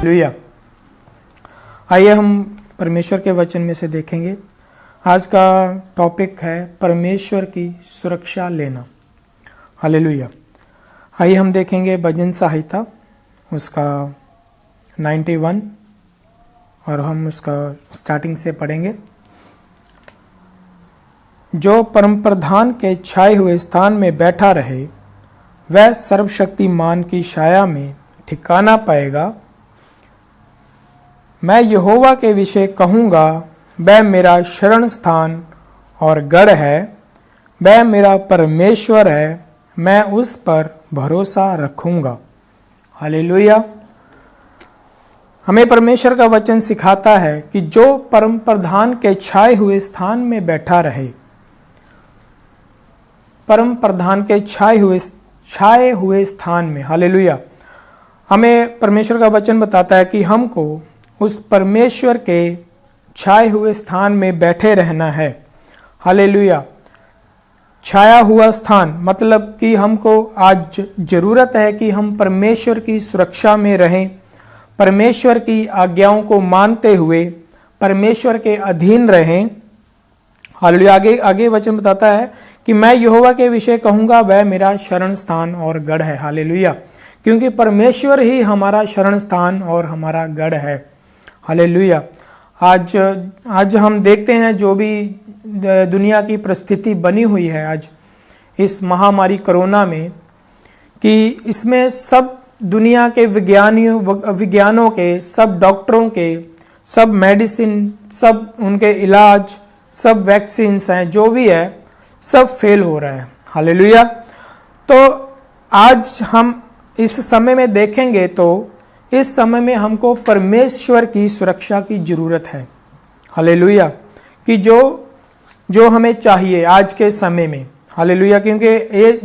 Hallelujah. आइए हम परमेश्वर के वचन में से देखेंगे। आज का टॉपिक है परमेश्वर की सुरक्षा लेना। हालेलुया। आइए हम देखेंगे भजन संहिता उसका 91 और हम उसका स्टार्टिंग से पढ़ेंगे। जो परम प्रधान के छाए हुए स्थान में बैठा रहे वह सर्वशक्तिमान की छाया में ठिकाना पाएगा। मैं यहोवा के विषय कहूँगा, वह मेरा शरण स्थान और गढ़ है, वह मेरा परमेश्वर है, मैं उस पर भरोसा रखूँगा। हालेलुया। हमें परमेश्वर का वचन सिखाता है कि जो परम प्रधान के छाए हुए स्थान में बैठा रहे, परम प्रधान के छाए हुए स्थान में, हालेलुया, हमें परमेश्वर का वचन बताता है कि हमको उस परमेश्वर के छाए हुए स्थान में बैठे रहना है। हालेलुया। छाया हुआ स्थान मतलब कि हमको आज जरूरत है कि हम परमेश्वर की सुरक्षा में रहें, परमेश्वर की आज्ञाओं को मानते हुए परमेश्वर के अधीन रहें। हालेलुया। आगे वचन बताता है कि मैं यहोवा के विषय कहूँगा, वह मेरा शरण स्थान और गढ़ है। हालेलुया। क्योंकि परमेश्वर ही हमारा शरण स्थान और हमारा गढ़ है। हालेलुया। आज हम देखते हैं जो भी दुनिया की परिस्थिति बनी हुई है आज इस महामारी कोरोना में, कि इसमें सब दुनिया के विज्ञानों के, सब डॉक्टरों के, सब मेडिसिन, सब उनके इलाज, सब वैक्सीन्स हैं, जो भी है सब फेल हो रहा है। हालेलुया। तो आज हम इस समय में देखेंगे तो इस समय में हमको परमेश्वर की सुरक्षा की जरूरत है। हालेलुया। कि जो हमें चाहिए आज के समय में। हालेलुया। क्योंकि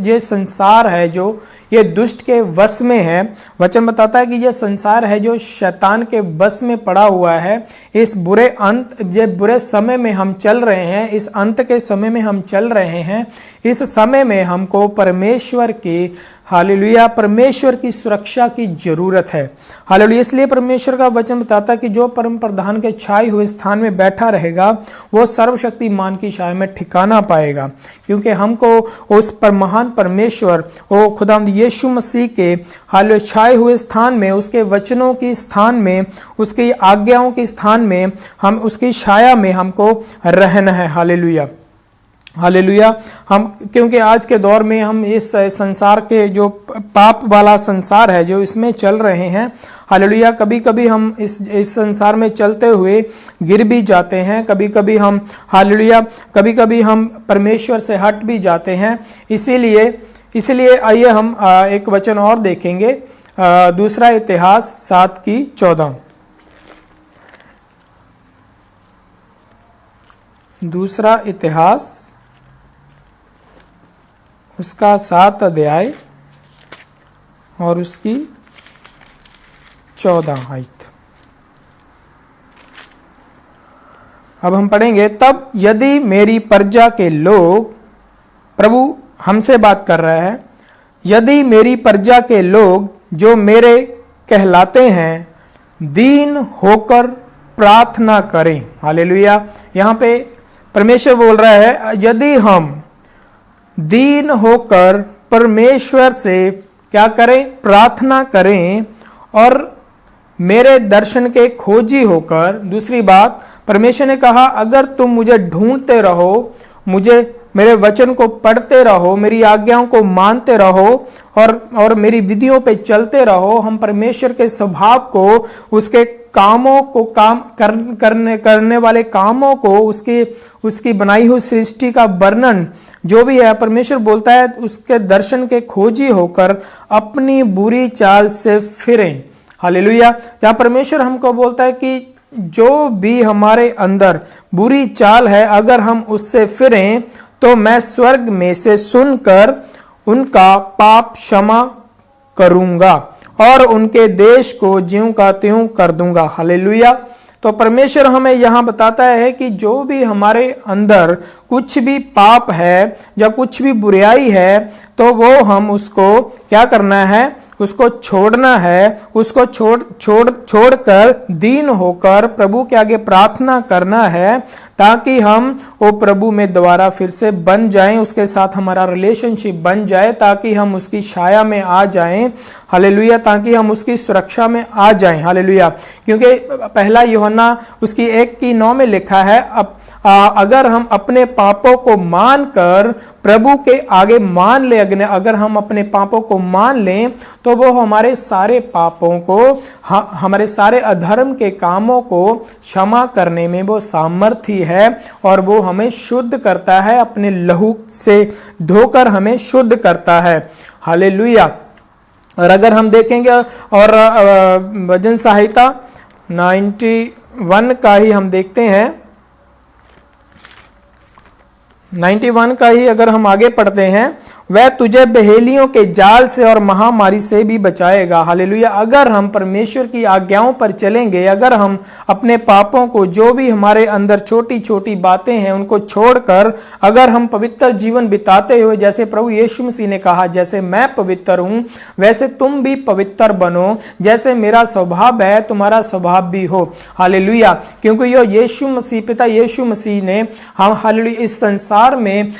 ये संसार है जो ये दुष्ट के वश में है। वचन बताता है कि ये संसार है जो शैतान के वश में पड़ा हुआ है। इस बुरे समय में हम चल रहे हैं, इस अंत के समय में हम चल रहे हैं। इस समय में हमको परमेश्वर की, हालेलुया, परमेश्वर की सुरक्षा की जरूरत है। हालेलुया। इसलिए परमेश्वर का वचन बताता है कि जो परम प्रधान के छाए हुए स्थान में बैठा रहेगा वो सर्वशक्तिमान की छाया में ठिकाना पाएगा। क्योंकि हमको उस पर महान परमेश्वर, ओ खुदावंद यीशु मसीह के हालेलुया छाए हुए स्थान में, उसके वचनों की स्थान में, उसकी आज्ञाओं के स्थान में, हम उसकी छाया में हमको रहना है। हालेलुया। हालेलुया। हम क्योंकि आज के दौर में हम इस संसार के जो पाप वाला संसार है जो इसमें चल रहे हैं, हालेलुया, कभी कभी हम इस संसार में चलते हुए गिर भी जाते हैं, कभी कभी हम, हालेलुया, कभी कभी हम परमेश्वर से हट भी जाते हैं। इसीलिए आइए हम एक वचन और देखेंगे, दूसरा इतिहास 7:14। दूसरा इतिहास उसका 7 अध्याय और उसकी 14 आयत। अब हम पढ़ेंगे, तब यदि मेरी प्रजा के लोग, प्रभु हमसे बात कर रहा है, यदि मेरी प्रजा के लोग जो मेरे कहलाते हैं दीन होकर प्रार्थना करें। हालेलुया। यहाँ पे परमेश्वर बोल रहा है यदि हम दीन होकर परमेश्वर से क्या करें, प्रार्थना करें, और मेरे दर्शन के खोजी होकर, दूसरी बात परमेश्वर ने कहा अगर तुम मुझे ढूंढते रहो, मुझे मेरे वचन को पढ़ते रहो, मेरी आज्ञाओं को मानते रहो और मेरी विधियों पे चलते रहो, हम परमेश्वर के स्वभाव को, उसके कामों को, काम करने वाले कामों को, उसकी बनाई हुई सृष्टि का वर्णन जो भी है, परमेश्वर बोलता है उसके दर्शन के खोजी होकर अपनी बुरी चाल से फिरें। हालेलुया। यहाँ परमेश्वर हमको बोलता है कि जो भी हमारे अंदर बुरी चाल है, अगर हम उससे फिरें तो मैं स्वर्ग में से सुनकर उनका पाप क्षमा करूंगा और उनके देश को ज्यों का त्यों कर दूंगा। हालेलुया। तो परमेश्वर हमें यहाँ बताता है कि जो भी हमारे अंदर कुछ भी पाप है या कुछ भी बुराई है, तो वो हम उसको क्या करना है, उसको छोड़ना है, उसको छोड़कर दीन होकर प्रभु के आगे प्रार्थना करना है, ताकि हम वो प्रभु में दोबारा फिर से बन जाएं, उसके साथ हमारा रिलेशनशिप बन जाए, ताकि हम उसकी छाया में आ जाएं, हालेलुया, ताकि हम उसकी सुरक्षा में आ जाएं, हालेलुया। क्योंकि पहला यूहन्ना उसकी 1:9 में लिखा है, अगर हम अपने पापों को मानकर प्रभु के आगे मान ले, अगर हम अपने पापों को मान लें तो वो हमारे सारे पापों को, हमारे सारे अधर्म के कामों को क्षमा करने में वो सामर्थी है, और वो हमें शुद्ध करता है, अपने लहू से धोकर हमें शुद्ध करता है, हालेलुया। और अगर हम देखेंगे और भजन संहिता 91 का ही हम देखते हैं, 91 का ही अगर हम आगे पढ़ते हैं, वह तुझे बहेलियों के जाल से और महामारी से भी बचाएगा, हालेलुया। अगर हम परमेश्वर की आज्ञाओं पर चलेंगे, अगर हम अपने पापों को, जो भी हमारे अंदर छोटी छोटी बातें हैं उनको छोड़कर अगर हम पवित्र जीवन बिताते हुए, जैसे प्रभु यीशु मसीह ने कहा, जैसे मैं पवित्र हूं वैसे तुम भी पवित्र बनो, जैसे मेरा स्वभाव है तुम्हारा स्वभाव भी हो, हालेलुया। क्योंकि यो यीशु मसीह, पिता यीशु मसीह ने हम, हालेलुया, इस संसार में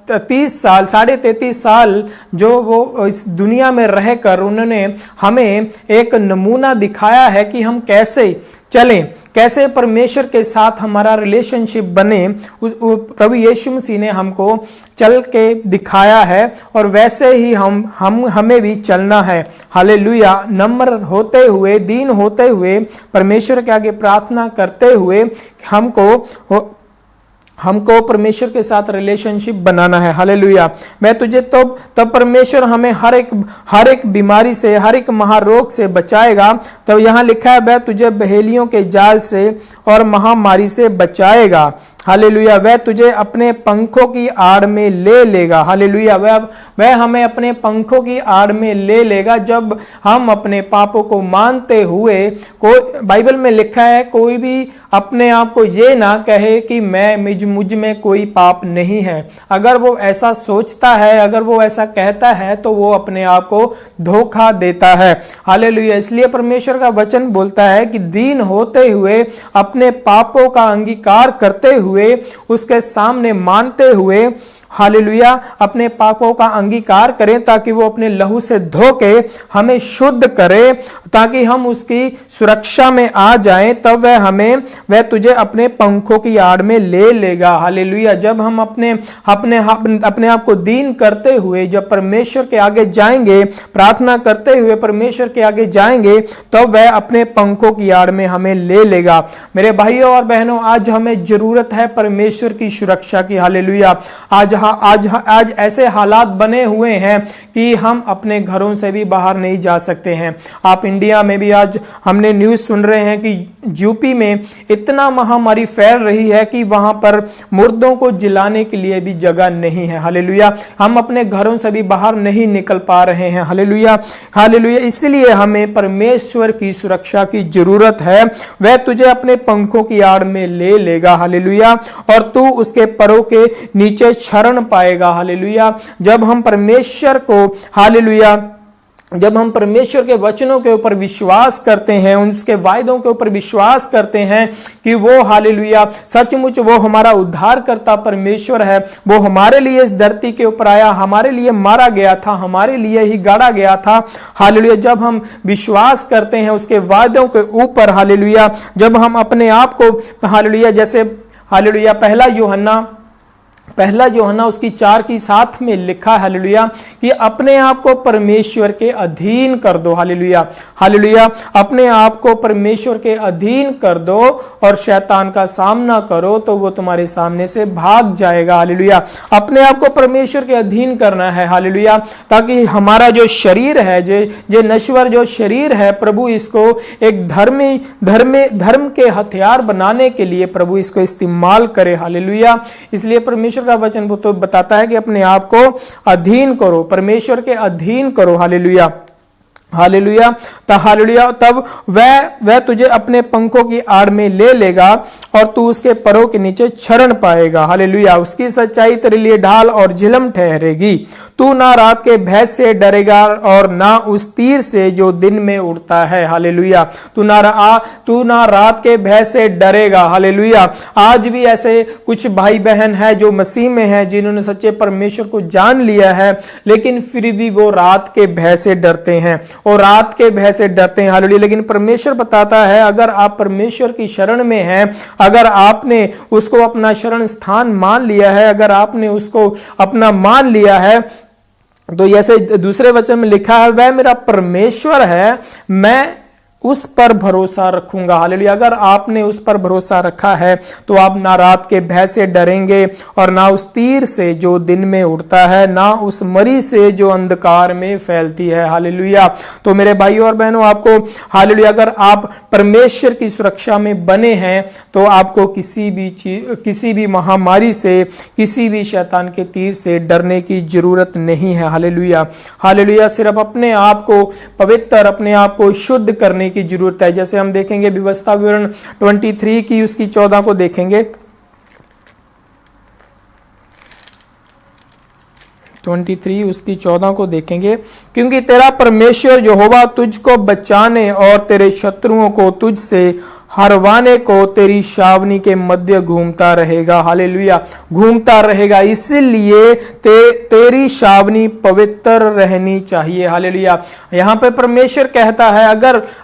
30 साल, 33.5 साल जो वो इस दुनिया में रहकर उन्होंने हमें एक नमूना दिखाया है कि हम कैसे चलें, कैसे परमेश्वर के साथ हमारा रिलेशनशिप बने। प्रभु यीशु मसीह ने हमको चल के दिखाया है, और वैसे ही हमें भी चलना है, हालेलुया। नम्र होते हुए, दीन होते हुए, परमेश्वर के आगे प्रार्थना करते हुए हमको परमेश्वर के साथ रिलेशनशिप बनाना है, हालेलुया। मैं तुझे तब परमेश्वर हमें हर एक बीमारी से, हर एक महारोग से बचाएगा। तब यहाँ लिखा है, वह तुझे बहेलियों के जाल से और महामारी से बचाएगा, हालेलुया। वह तुझे अपने पंखों की आड़ में ले लेगा, हालेलुया। वह हमें अपने पंखों की आड़ में ले लेगा जब हम अपने पापों को मानते हुए, बाइबल में लिखा है, कोई भी अपने आप को ये ना कहे कि मुझ में कोई पाप नहीं है। अगर वो ऐसा सोचता है, अगर वो ऐसा कहता है, तो वो अपने आप को धोखा देता है, हालेलुया। इसलिए परमेश्वर का वचन बोलता है कि दीन होते हुए, अपने पापों का अंगीकार करते हुए, उसके सामने मानते हुए, हालेलुया, अपने पापों का अंगीकार करें, ताकि वो अपने लहू से धो के हमें शुद्ध करे, ताकि हम उसकी सुरक्षा में आ जाएं। तब वह तुझे अपने पंखों की आड़ में ले लेगा, हालेलुया। जब हम अपने आप को दीन करते हुए जब परमेश्वर के आगे जाएंगे, प्रार्थना करते हुए परमेश्वर के आगे जाएंगे, तो वह अपने पंखों की आड़ में हमें ले लेगा। मेरे भाइयों और बहनों, आज हमें जरूरत है परमेश्वर की सुरक्षा की, हालेलुया। आज ऐसे हालात बने हुए हैं कि हम अपने घरों से भी बाहर नहीं जा सकते हैं। आप इंडिया में भी आज हमने न्यूज़ सुन रहे हैं कि यूपी में इतना महामारी फैल रही है कि वहां पर मुर्दों को जिलाने के लिए भी जगह नहीं है, हालेलुया। हम अपने घरों से भी बाहर नहीं निकल पा रहे हैं, हालेलुया, हालेलुया। इसलिए हमें परमेश्वर की सुरक्षा की जरूरत है। वह तुझे अपने पंखों की आड़ में ले लेगा, हालेलुया, और तू उसके परों के नीचे शरण पाएगा, हालेलुया। जब हम परमेश्वर को, हालेलुया, जब हम परमेश्वर के वचनों के ऊपर विश्वास करते हैं, उसके वायदों के ऊपर विश्वास करते हैं कि वो, हालेलुया, सचमुच वो हमारा उद्धार करता परमेश्वर है, वो हमारे लिए इस धरती के ऊपर आया, हमारे लिए मारा गया था, हमारे लिए ही गाड़ा गया था, हालेलुया। जब हम विश्वास करते हैं उसके वायदों के ऊपर, हालेलुया, जब हम अपने आप को, हालेलुया, जैसे, हालेलुया, पहला यूहन्ना उसकी 4:7 में लिखा, हालेलुया, कि अपने आप को परमेश्वर के अधीन कर दो, हालेलुया, हालेलुया। अपने आप को परमेश्वर के अधीन कर दो और शैतान का सामना करो, तो वो तुम्हारे सामने से भाग जाएगा, हालेलुया। अपने आप को परमेश्वर के अधीन करना है, हालेलुया, ताकि हमारा जो शरीर है, जो नश्वर जो शरीर है, प्रभु इसको एक धर्म के हथियार बनाने के लिए प्रभु इसको इस्तेमाल करे, हालेलुया। इसलिए परमेश्वर का वचन तो बताता है कि अपने आप को अधीन करो, परमेश्वर के अधीन करो, हालेलुया। हालेलुया। हालेलुया। तब वह तुझे अपने पंखों की आड़ में ले लेगा और तू उसके परों के नीचे शरण पाएगा। हालेलुया। उसकी सच्चाई तेरे लिए ढाल और झिलम ठहरेगी। तू ना रात के भय से डरेगा और ना उस तीर से जो दिन में उड़ता है। हालेलुया। तू ना रात के भय से डरेगा। हालेलुया। आज भी ऐसे कुछ भाई बहन है जो मसीह में है, जिन्होंने सच्चे परमेश्वर को जान लिया है, लेकिन फिर भी वो रात के भय से डरते हैं और रात के भय से डरते हैं। हालेलुया। लेकिन परमेश्वर बताता है, अगर आप परमेश्वर की शरण में हैं, अगर आपने उसको अपना शरण स्थान मान लिया है, अगर आपने उसको अपना मान लिया है, तो जैसे दूसरे वचन में लिखा है, वह मेरा परमेश्वर है, मैं उस पर भरोसा रखूंगा। हालेलुया। अगर आपने उस पर भरोसा रखा है तो आप ना रात के भय से डरेंगे और ना उस तीर से जो दिन में उड़ता है, ना उस मरी से जो अंधकार में फैलती है। हालेलुया। तो मेरे भाइयों और बहनों, आपको हालेलुया, अगर आप परमेश्वर की सुरक्षा में बने हैं तो आपको किसी भी महामारी से, किसी भी शैतान के तीर से डरने की जरूरत नहीं है। हालेलुया। हालेलुया। सिर्फ अपने आप को पवित्र, अपने आप को शुद्ध करने की जरूरत है। जैसे हम देखेंगे व्यवस्था विवरण 23 की उसकी 14 को देखेंगे। 23 उसकी 14 को देखेंगे। क्योंकि तेरा परमेश्वर यहोवा तुझको बचाने और तेरे शत्रुओं को तुझसे हरवाने को तेरी छावनी के मध्य घूमता रहेगा। हालेलुया। घूमता रहेगा, इसलिए तेरी छावनी पवित्र रहनी चाहिए। हालेलुया। यहां पे परमेश्वर कहता है,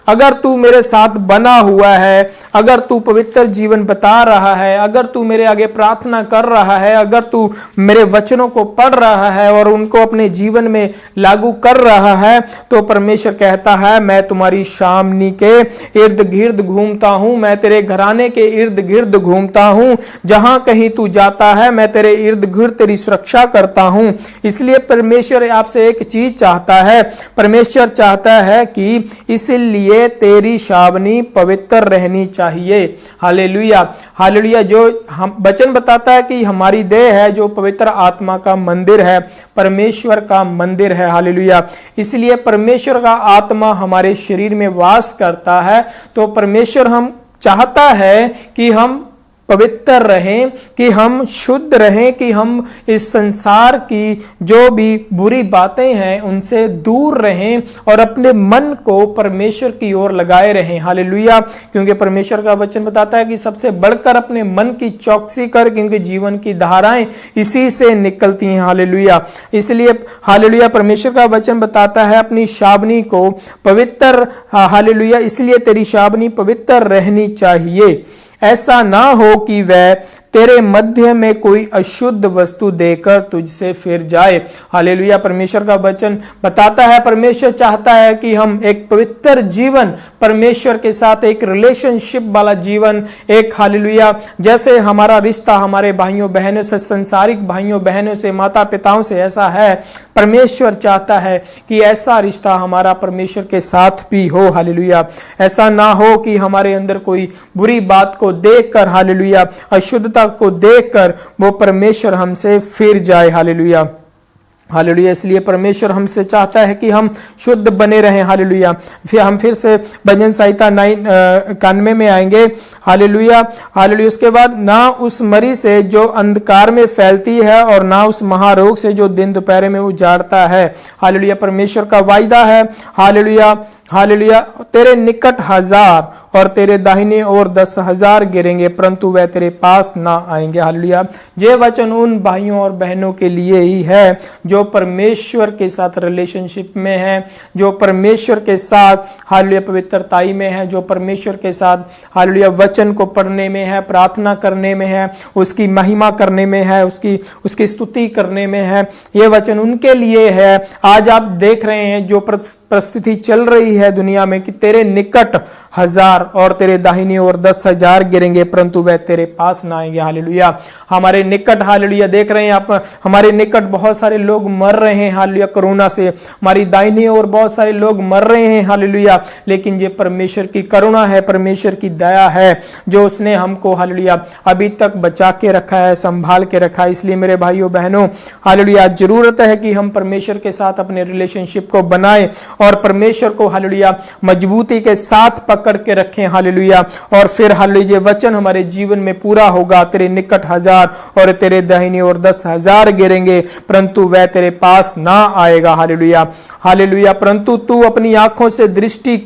अगर तू मेरे साथ बना हुआ है, अगर तू पवित्र जीवन बता रहा है, अगर तू मेरे आगे प्रार्थना कर रहा है, अगर तू मेरे वचनों को पढ़ रहा है और उनको अपने जीवन में लागू कर रहा है, तो परमेश्वर कहता है, मैं तुम्हारी छावनी के इर्द गिर्द घूमता हूं, मैं तेरे घराने के इर्द गिर्द घूमता हूं, जहां कहीं तू जाता है मैं तेरे इर्द गिर्द तेरी सुरक्षा करता हूं। इसलिए परमेश्वर आपसे एक चीज चाहता है, परमेश्वर चाहता है कि इसलिए तेरी छावनी पवित्र रहनी चाहिए। हालेलुया। हालेलुया। जो हम वचन बताता है कि हमारी देह है जो पवित्र आत्मा का मंदिर है, परमेश्वर का मंदिर है। हालेलुया। इसलिए परमेश्वर का आत्मा हमारे शरीर में वास करता है, तो परमेश्वर हम चाहता है कि हम पवित्र रहें, कि हम शुद्ध रहें, कि हम इस संसार की जो भी बुरी बातें हैं उनसे दूर रहें और अपने मन को परमेश्वर की ओर लगाए रहें। हालेलुया। क्योंकि परमेश्वर का वचन बताता है कि सबसे बढ़कर अपने मन की चौकसी कर, क्योंकि जीवन की धाराएं इसी से निकलती हैं। हालेलुया। इसलिए हालेलुया, परमेश्वर का वचन बताता है अपनी छावनी को पवित्र, हालेलुया, इसलिए तेरी छावनी पवित्र रहनी चाहिए। ऐसा ना हो कि वह तेरे मध्य में कोई अशुद्ध वस्तु देकर तुझसे फिर जाए। हालेलुया। परमेश्वर का वचन बताता है, परमेश्वर चाहता है कि हम एक पवित्र जीवन, परमेश्वर के साथ एक रिलेशनशिप वाला जीवन, एक हालेलुया, जैसे हमारा रिश्ता हमारे भाइयों बहनों से, संसारिक भाइयों बहनों से, माता पिताओं से ऐसा है, परमेश्वर चाहता है कि ऐसा रिश्ता हमारा परमेश्वर के साथ भी हो। हालेलुया। ऐसा ना हो कि हमारे अंदर कोई बुरी बात को देखकर, हालेलुया, अशुद्धता को देखकर वो परमेश्वर हमसे फिर जाए। हालेलुया। हालेलुया। इसलिए परमेश्वर हमसे चाहता है कि हम शुद्ध बने रहें। हालेलुया। फिर से भजन संहिता 91 में आएंगे। हालेलुया। हालेलुया। उसके बाद, ना उस मरी से जो अंधकार में फैलती है और ना उस महारोग से जो दिन दोपहर में उजाड़ता है। हालेलुया। परमेश्वर का वायदा है। हालेलुया। हालेलुया। तेरे निकट 1000 और तेरे दाहिने ओर 10,000 गिरेंगे, परंतु वह तेरे पास ना आएंगे। हालेलुया। ये वचन उन भाइयों और बहनों के लिए ही है जो परमेश्वर के साथ रिलेशनशिप में है, जो परमेश्वर के साथ हालेलुया पवित्रताई में है, जो परमेश्वर के साथ हालेलुया वचन को पढ़ने में है, प्रार्थना करने में है, उसकी महिमा करने में है, उसकी स्तुति करने में है। ये वचन उनके लिए है। आज आप देख रहे हैं जो परिस्थिति चल रही है दुनिया में कि तेरे निकट, 1000 और तेरे दाहिनी ओर 10,000 गिरेंगे, परंतु वह तेरे पास ना आएंगे। हालेलुया। हमारे निकट, हालेलुया, देख रहे हैं आप, हमारे निकट बहुत सारे लोग मर रहे हैं, हालेलुया, कोरोना से। हमारी दाहिनी ओर बहुत सारे लोग मर रहे हैं, हालेलुया, लेकिन ये परमेश्वर की करुणा है, परमेश्वर की दया है, जो उसने हमको, हालेलुया, अभी तक बचा के रखा है, संभाल के रखा है। इसलिए मेरे भाइयों बहनों, हालेलुया, जरूरत है कि हम परमेश्वर के साथ अपने रिलेशनशिप को बनाएं और परमेश्वर को, हालेलुया, मजबूती के साथ पकड़ के रखें, हालेलुया, और फिर हालेलुया वचन हमारे जीवन में पूरा होगा। तेरे निकट 1000 और तेरे दाहिनी ओर 10,000 गिरेंगे, परंतु वह तेरे पास ना आएगा। Hallelujah, hallelujah. परंतु तू अपनी आंखों से दृष्टि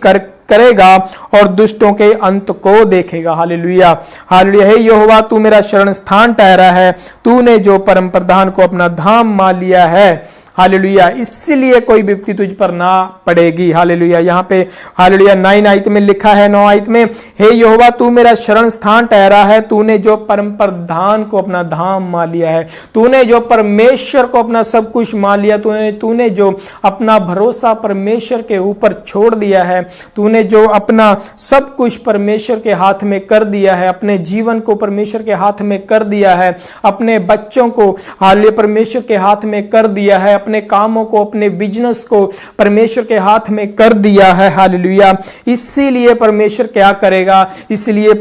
करेगा और दुष्टों के अंत को देखेगा। Hallelujah, hallelujah. हे यहोवा, तू मेरा शरण स्थान ठहरा है, तूने जो परम प्रधान को अपना धाम मान लिया है। हालेलुया, इसलिए कोई विपत्ति तुझ पर ना पड़ेगी। हालेलुया। यहाँ पे हालेलुया 9 आयत में लिखा है, 9 आयत में, हे यहोवा, तू मेरा शरण स्थान ठहरा है, तूने जो परम प्रधान को अपना धाम मान लिया है, तूने जो परमेश्वर को अपना सब कुछ मान लिया, तूने जो अपना भरोसा परमेश्वर के ऊपर छोड़ दिया है, तूने जो अपना सब कुछ परमेश्वर के हाथ में कर दिया है, अपने जीवन को परमेश्वर के हाथ में कर दिया है, अपने बच्चों को हालेलुया परमेश्वर के हाथ में कर दिया है, अपने कामों को, अपने बिजनेस को परमेश्वर के हाथ में कर दिया है। हालेलुया। इसीलिए परमेश्वर क्या करेगा? इसलिए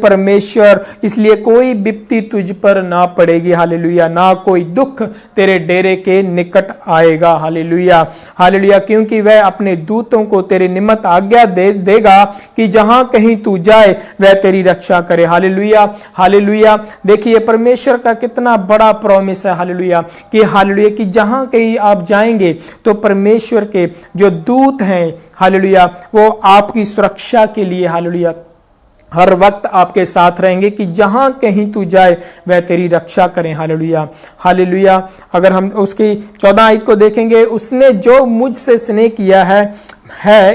कोई विपत्ति तुझ पर ना पड़ेगी। हालेलुया। ना कोई दुख तेरे डेरे के निकट आएगा। Hallelujah, hallelujah. क्योंकि वह अपने दूतों को तेरे निमित्त आज्ञा देगा कि जहां कहीं तू जाए वह तेरी रक्षा करे। Hallelujah, hallelujah. देखिए परमेश्वर का कितना बड़ा प्रॉमिस है। हालेलुया, कि हालेलुया कि जहां कहीं आप जाएंगे तो परमेश्वर के जो दूत हैं, हालेलुया, वो आपकी सुरक्षा के लिए, हालेलुया, हर वक्त आपके साथ रहेंगे कि जहां कहीं तू जाए वह तेरी रक्षा करें। Hallelujah, hallelujah. अगर हम उसकी 14 आयत को देखेंगे, उसने जो मुझसे स्नेह किया है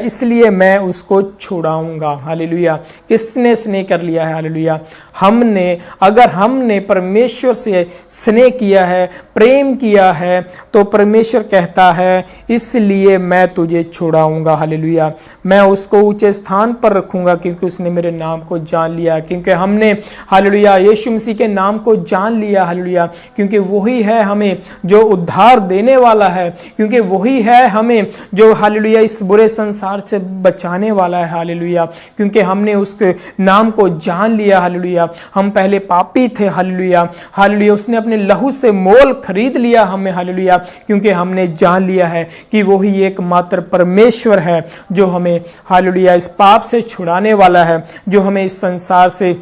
इसलिए मैं उसको छुड़ाऊंगा। हालेलुया। किसने स्नेह कर लिया है? हालेलुया, हमने। अगर हमने परमेश्वर से स्नेह किया है, प्रेम किया है, तो परमेश्वर कहता है इसलिए मैं तुझे छुड़ाऊंगा। हालेलुया, मैं उसको ऊंचे स्थान पर रखूंगा क्योंकि उसने मेरे नाम को जान लिया, क्योंकि हमने, हालेलुया, यीशु मसीह के नाम को जान लिया। हालेलुया, क्योंकि वही है हमें जो उद्धार देने वाला है, क्योंकि वही है हमें जो, हालेलुया, इस बुरे संसार से बचाने वाला है। हालेलुया, क्योंकि हमने उसके नाम को जान लिया। हालेलुया, हम पहले पापी थे। हालेलुया, हालेलुया, उसने अपने लहू से मोल खरीद लिया हमें। हालेलुया, क्योंकि हमने जान लिया है कि वही एकमात्र परमेश्वर है जो हमें, हालेलुया, इस पाप से छुड़ाने वाला है, जो हमें इस संसार से,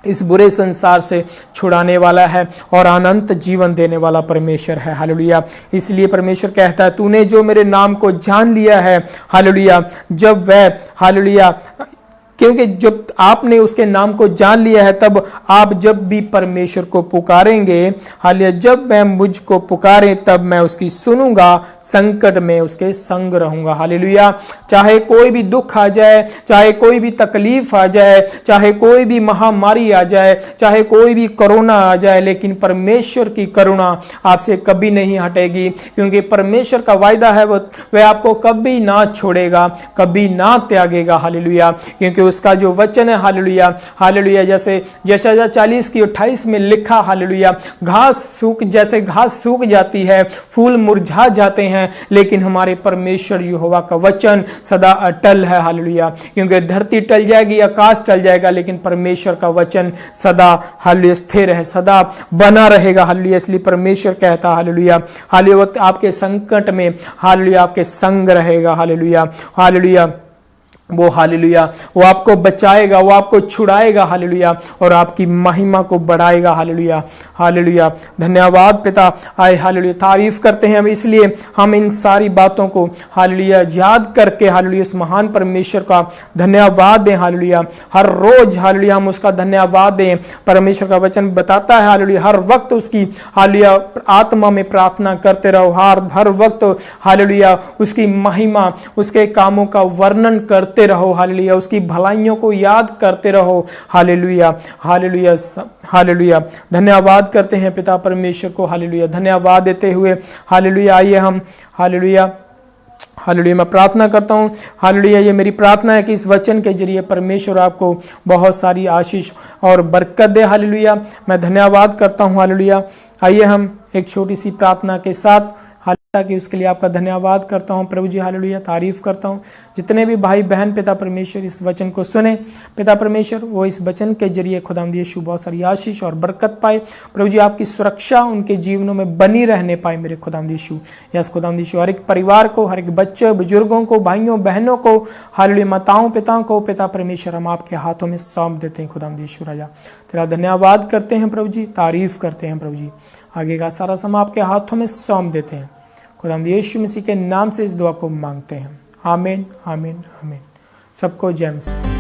इस बुरे संसार से छुड़ाने वाला है और अनंत जीवन देने वाला परमेश्वर है। हालेलुया, इसलिए परमेश्वर कहता है तूने जो मेरे नाम को जान लिया है, हालेलुया, जब वह, हालेलुया, क्योंकि जब आपने उसके नाम को जान लिया है तब आप जब भी परमेश्वर को पुकारेंगे, हालेलुया, जब वह मुझको पुकारे तब मैं उसकी सुनूंगा, संकट में उसके संग रहूंगा। हालेलुया, चाहे कोई भी दुख आ जाए, चाहे कोई भी तकलीफ आ जाए, चाहे कोई भी महामारी आ जाए, चाहे कोई भी कोरोना आ जाए, लेकिन परमेश्वर की करुणा आपसे कभी नहीं हटेगी, क्योंकि परमेश्वर का वायदा है वह आपको कभी ना छोड़ेगा, कभी ना त्यागेगा। हालेलुया, क्योंकि उसका जो वचन है, हालेलुया, हालेलुया, जैसे यशायाह 40 की 28 में लिखा, हालेलुया, घास सूख जाती है, फूल मुरझा जाते हैं, लेकिन हमारे परमेश्वर यहोवा का वचन सदा अटल है। हालेलुया, क्योंकि धरती टल जाएगी, आकाश टल जाएगा, लेकिन परमेश्वर का वचन सदा, हालेलुया, स्थिर है, सदा बना रहेगा। हालेलुया, इसलिए परमेश्वर कहता, हालेलुया, हालेलुया, आपके संकट में, हालेलुया, आपके संग रहेगा। हालेलुया, हालेलुया, वो, हालेलुया, वो आपको बचाएगा, वो आपको छुड़ाएगा। हालेलुया, और आपकी महिमा को बढ़ाएगा। Hallelujah, hallelujah. धन्यवाद पिता। आए, हालेलुया, तारीफ करते हैं हम, इसलिए हम इन सारी बातों को, हालेलुया, याद करके, हालेलुया, इस महान परमेश्वर का धन्यवाद दें। हालेलुया, हर रोज, हालेलुया, हम उसका धन्यवाद दें। परमेश्वर का वचन बताता है, हालेलुया, हर वक्त उसकी, हालेलुया, आत्मा में प्रार्थना करते रहो, हर वक्त, हालेलुया, उसकी महिमा, उसके कामों का वर्णन करते रहो। हालेलुया, उसकी भलाइयों को याद करते रहो। Hallelujah, hallelujah, hallelujah. धन्यवाद करते हैं पिता परमेश्वर को। हालेलुया, धन्यवाद देते हुए, हालेलुया, आइए हम, हालेलुया, हालेलुया। मैं प्रार्थना करता हूँ, हालेलुया, ये मेरी प्रार्थना है कि इस वचन के जरिए परमेश्वर आपको बहुत सारी आशीष और बरकत दे। हालेलुया। मैं धन्यवाद करता हूँ। हालेलुया। आइए हम एक छोटी सी प्रार्थना के साथ, हालेलुया, कि उसके लिए आपका धन्यवाद करता हूँ प्रभु जी। हालेलुया। तारीफ करता हूँ जितने भी भाई बहन पिता परमेश्वर इस वचन को सुने, पिता परमेश्वर वो इस वचन के जरिए खुदावंद यीशु बहुत सारी आशीष और बरकत पाए। प्रभु जी आपकी सुरक्षा उनके जीवनों में बनी रहने पाए मेरे खुदावंद यीशु। यस खुदावंद यीशु, हर एक परिवार को, हर एक बच्चे बुजुर्गों को, भाइयों बहनों को, हालेलुया, माताओं पिताओं को, पिता परमेश्वर हम आपके हाथों में सौंप देते हैं खुदावंद यीशु राजा। तेरा धन्यवाद करते हैं प्रभु जी, तारीफ करते हैं प्रभु जी। आगे का सारा समय आपके हाथों में सौंप देते हैं खुदावंद यीशु मसीह के नाम से इस दुआ को मांगते हैं। आमीन, आमीन, आमीन। सबको जय मसीह।